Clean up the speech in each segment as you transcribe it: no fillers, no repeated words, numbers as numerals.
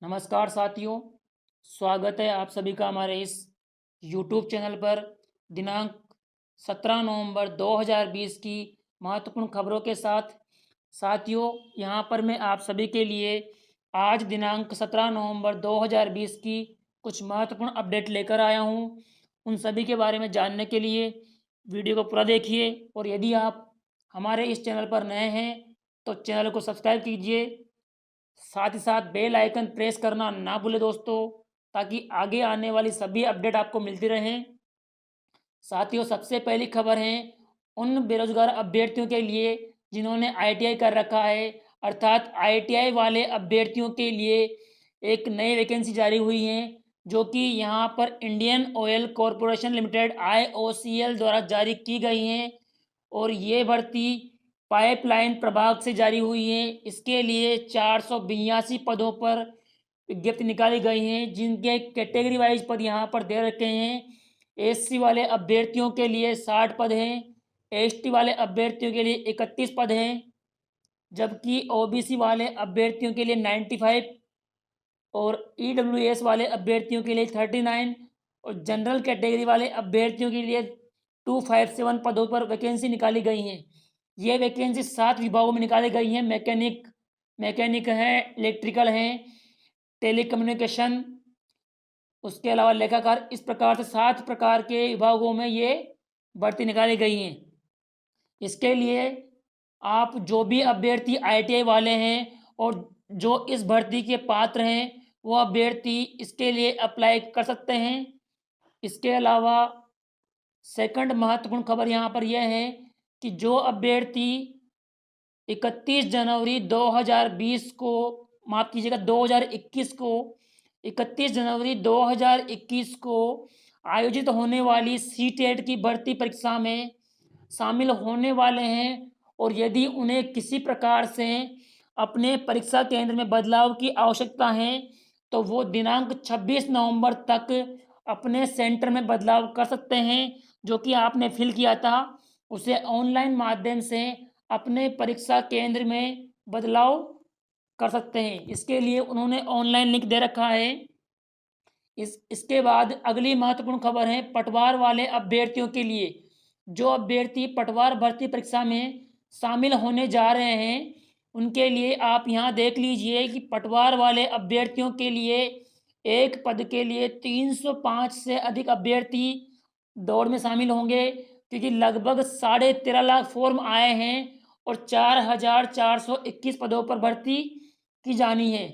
नमस्कार साथियों, स्वागत है आप सभी का हमारे इस YouTube चैनल पर। दिनांक 17 नवंबर 2020 की महत्वपूर्ण खबरों के साथ। साथियों, यहाँ पर मैं आप सभी के लिए आज दिनांक 17 नवंबर 2020 की कुछ महत्वपूर्ण अपडेट लेकर आया हूँ। उन सभी के बारे में जानने के लिए वीडियो को पूरा देखिए, और यदि आप हमारे इस चैनल पर नए हैं तो चैनल को सब्सक्राइब कीजिए। साथ ही साथ बेल आइकन प्रेस करना ना भूले दोस्तों, ताकि आगे आने वाली सभी अपडेट आपको मिलती रहें। साथियों, सबसे पहली खबर है उन बेरोजगार अभ्यर्थियों के लिए जिन्होंने आईटीआई कर रखा है, अर्थात आईटीआई वाले अभ्यर्थियों के लिए एक नई वैकेंसी जारी हुई है, जो कि यहाँ पर Indian oil corporation limited IOCL द्वारा जारी की गई हैं। और ये भर्ती पाइपलाइन प्रभाग से जारी हुई है। इसके लिए 482 पदों पर विज्ञप्ति निकाली गई हैं, जिनके कैटेगरी वाइज पद यहाँ पर दे रखे हैं। एससी वाले अभ्यर्थियों के लिए 60 पद हैं, एसटी वाले अभ्यर्थियों के लिए 31 पद हैं, जबकि ओबीसी वाले अभ्यर्थियों के लिए 95 और ईडब्ल्यूएस वाले अभ्यर्थियों के लिए 39 और जनरल कैटेगरी वाले अभ्यर्थियों के लिए 257 पदों पर वैकेंसी निकाली गई हैं। ये वैकेंसी 7 विभागों में निकाली गई हैं। मैकेनिक हैं, इलेक्ट्रिकल हैं, टेलीकम्युनिकेशन, उसके अलावा लेखाकार। इस प्रकार से 7 प्रकार के विभागों में ये भर्ती निकाली गई हैं। इसके लिए आप जो भी अभ्यर्थी आईटीआई वाले हैं और जो इस भर्ती के पात्र हैं, वो अभ्यर्थी इसके लिए अप्लाई कर सकते हैं। इसके अलावा सेकंड महत्वपूर्ण खबर यहाँ पर यह है कि जो अभ्यर्थी 31 जनवरी 2020 को, माफ कीजिएगा 2021 को, 31 जनवरी 2021 को आयोजित होने वाली सीटेट की भर्ती परीक्षा में शामिल होने वाले हैं, और यदि उन्हें किसी प्रकार से अपने परीक्षा केंद्र में बदलाव की आवश्यकता है तो वो दिनांक 26 नवंबर तक अपने सेंटर में बदलाव कर सकते हैं। जो कि आपने फिल किया था, उसे ऑनलाइन माध्यम से अपने परीक्षा केंद्र में बदलाव कर सकते हैं। इसके लिए उन्होंने ऑनलाइन लिंक दे रखा है। इसके बाद अगली महत्वपूर्ण खबर है पटवार वाले अभ्यर्थियों के लिए। जो अभ्यर्थी पटवार भर्ती परीक्षा में शामिल होने जा रहे हैं, उनके लिए आप यहाँ देख लीजिए कि पटवार वाले अभ्यर्थियों के लिए एक पद के लिए 305 से अधिक अभ्यर्थी दौड़ में शामिल होंगे, क्योंकि लगभग 13.5 लाख फॉर्म आए हैं और 4,421 पदों पर भर्ती की जानी है।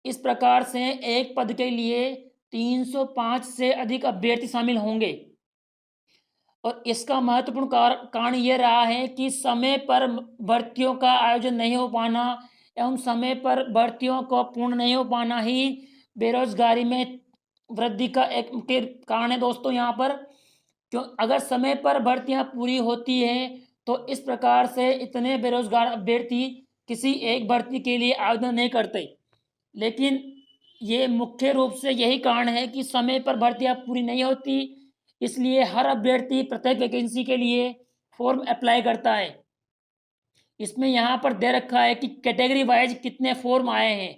इस प्रकार से एक पद के लिए 305 से अधिक अभ्यर्थी शामिल होंगे। और इसका महत्वपूर्ण कारण यह रहा है कि समय पर भर्तियों का आयोजन नहीं हो पाना एवं समय पर भर्तियों को पूर्ण नहीं हो पाना ही बेरोजगारी में वृद्धि का एक मुख्य कारण है दोस्तों। यहाँ पर क्यों, अगर समय पर भर्तियां पूरी होती हैं तो इस प्रकार से इतने बेरोजगार अभ्यर्थी किसी एक भर्ती के लिए आवेदन नहीं करते। लेकिन ये मुख्य रूप से यही कारण है कि समय पर भर्तियां पूरी नहीं होती, इसलिए हर अभ्यर्थी प्रत्येक वैकेंसी के लिए फॉर्म अप्लाई करता है। इसमें यहाँ पर दे रखा है कि कैटेगरी वाइज कितने फॉर्म आए हैं।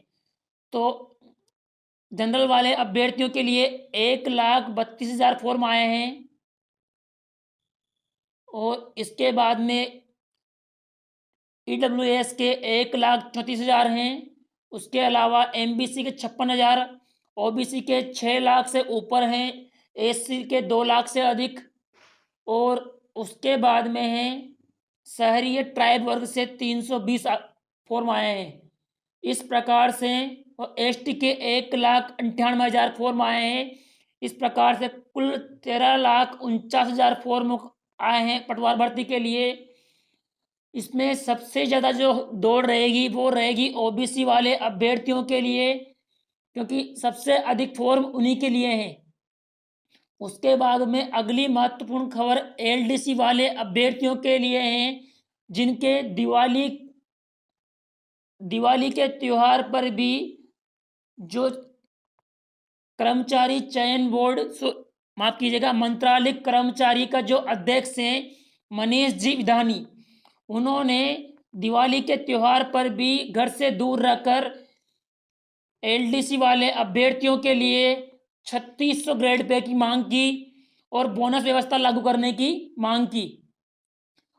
तो जनरल वाले अभ्यर्थियों के लिए 1,32,000 फॉर्म आए हैं, और इसके बाद में ईडब्ल्यूएस के 1,34,000 हैं। उसके अलावा एमबीसी के 56,000, ओबीसी के 6 लाख से ऊपर हैं, एससी के 2 लाख से अधिक, और उसके बाद में हैं शहरी ट्राइब वर्ग से 320 फॉर्म आए हैं। इस प्रकार से एसटी के 1,98,000 फॉर्म आए हैं। इस प्रकार से कुल 13,49,000 फॉर्म आए हैं पटवार भर्ती के लिए। इसमें सबसे ज़्यादा जो दौड़ रहेगी वो रहेगी ओबीसी वाले अभ्यर्थियों के लिए, क्योंकि सबसे अधिक फॉर्म उन्हीं के लिए हैं। उसके बाद में अगली महत्वपूर्ण खबर एलडीसी वाले अभ्यर्थियों के लिए हैं, जिनके दिवाली के त्योहार पर भी जो कर्मचारी चयन बोर्ड, माफ कीजिएगा, मंत्रालय कर्मचारी का जो अध्यक्ष हैं मनीष जी विधानी, उन्होंने दिवाली के त्योहार पर भी घर से दूर रहकर एलडीसी वाले अभ्यर्थियों के लिए 3600 ग्रेड पे की मांग की और बोनस व्यवस्था लागू करने की मांग की।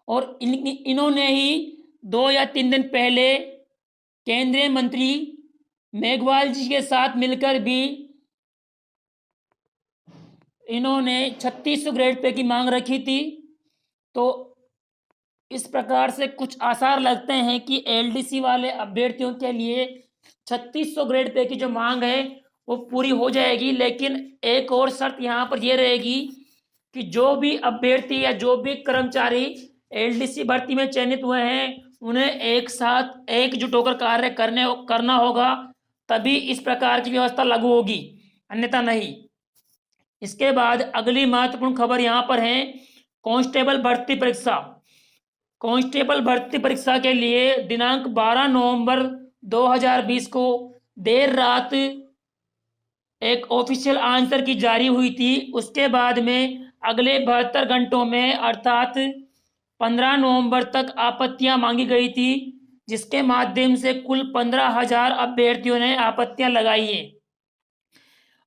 और इन्होंने ही 2 या 3 दिन पहले केंद्रीय मंत्री मेघवाल जी के साथ मिलकर भी इन्होंने 3600 ग्रेड पे की मांग रखी थी। तो इस प्रकार से कुछ आसार लगते हैं कि एलडीसी वाले अभ्यर्थियों के लिए 3600 ग्रेड पे की जो मांग है वो पूरी हो जाएगी। लेकिन एक और शर्त यहाँ पर ये रहेगी कि जो भी अभ्यर्थी या जो भी कर्मचारी एलडीसी भर्ती में चयनित हुए हैं उन्हें एक साथ एकजुट होकर कार्य करना होगा, तभी इस प्रकार की व्यवस्था लागू होगी, अन्यथा नहीं। इसके बाद अगली महत्वपूर्ण खबर यहाँ पर है कांस्टेबल भर्ती परीक्षा। कांस्टेबल भर्ती परीक्षा के लिए दिनांक 12 नवंबर 2020 को देर रात एक ऑफिशियल आंसर की जारी हुई थी। उसके बाद में अगले 72 घंटों में अर्थात 15 नवंबर तक आपत्तियां मांगी गई थी, जिसके माध्यम से कुल 15,000 अभ्यर्थियों ने आपत्तियां लगाई हैं।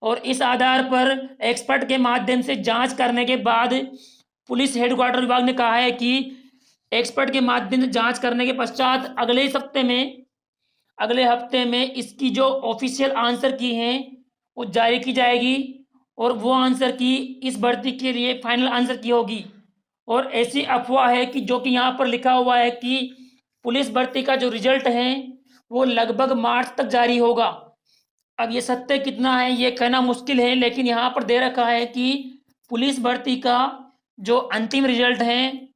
और इस आधार पर एक्सपर्ट के माध्यम से जांच करने के बाद पुलिस हेडक्वार्टर विभाग ने कहा है कि एक्सपर्ट के माध्यम से जांच करने के पश्चात अगले हफ्ते में इसकी जो ऑफिशियल आंसर की हैं वो जारी की जाएगी और वो आंसर की इस भर्ती के लिए फाइनल आंसर की होगी। और ऐसी अफवाह है कि जो कि यहाँ पर लिखा हुआ है कि पुलिस भर्ती का जो रिजल्ट है वो लगभग मार्च तक जारी होगा। अब ये सत्य कितना है ये कहना मुश्किल है, लेकिन यहाँ पर दे रखा है कि पुलिस भर्ती का जो अंतिम रिजल्ट है,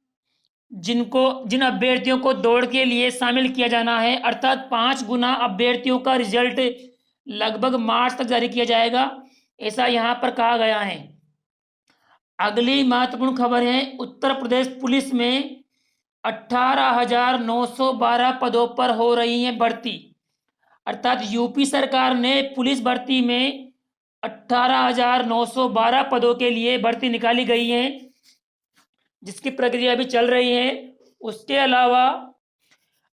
जिन अभ्यर्थियों को दौड़ के लिए शामिल किया जाना है, अर्थात 5 गुना अभ्यर्थियों का रिजल्ट लगभग मार्च तक जारी किया जाएगा, ऐसा यहाँ पर कहा गया है। अगली महत्वपूर्ण खबर है उत्तर प्रदेश पुलिस में 18,912 पदों पर हो रही है भर्ती। अर्थात यूपी सरकार ने पुलिस भर्ती में 18,912 पदों के लिए भर्ती निकाली गई है, जिसकी प्रक्रिया अभी चल रही है। उसके अलावा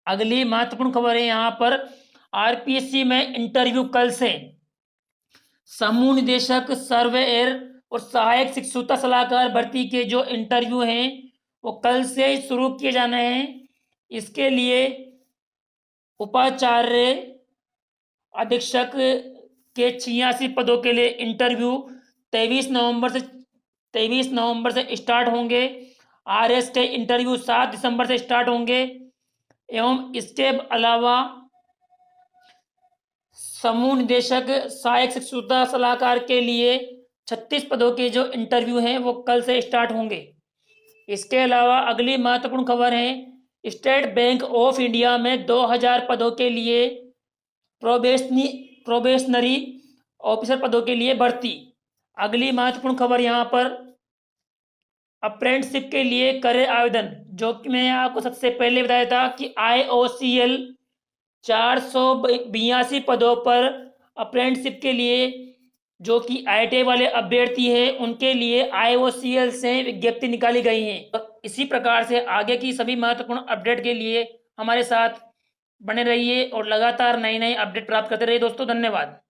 अगली महत्वपूर्ण खबर है यहाँ पर आरपीएससी में इंटरव्यू कल से। समूह निदेशक, सर्वेयर और सहायक शिक्षुता सलाहकार भर्ती के जो इंटरव्यू हैं वो कल से शुरू किए जाने हैं। इसके लिए उपाचार्य अधीक्षक के 86 पदों के लिए इंटरव्यू 23 नवंबर से स्टार्ट होंगे। आरएस के इंटरव्यू 7 दिसंबर से स्टार्ट होंगे। एवं इसके अलावा समूह निदेशक, सहायक शिक्षुता सलाहकार के लिए 36 पदों के जो इंटरव्यू हैं वो कल से स्टार्ट होंगे। इसके अलावा अगली महत्वपूर्ण खबर है स्टेट बैंक ऑफ इंडिया में 2000 पदों के लिए प्रोबेशनरी ऑफिसर पदों के लिए भर्ती। अगली महत्वपूर्ण खबर यहाँ पर अप्रेंटिसशिप के लिए करें आवेदन, जो कि मैं आपको सबसे पहले बताया था कि IOCL 482 पदों पर अप्रेंटिसशिप के लिए जो कि IIT वाले अभ्यर्थी हैं उनके लिए IOCL से विज्ञप्ति निकाली गई है। तो इसी प्रकार से आगे की सभी महत्वपूर्ण अपडेट के लिए हमारे साथ बने रहिए और लगातार नई नई अपडेट प्राप्त करते रहिए दोस्तों। धन्यवाद।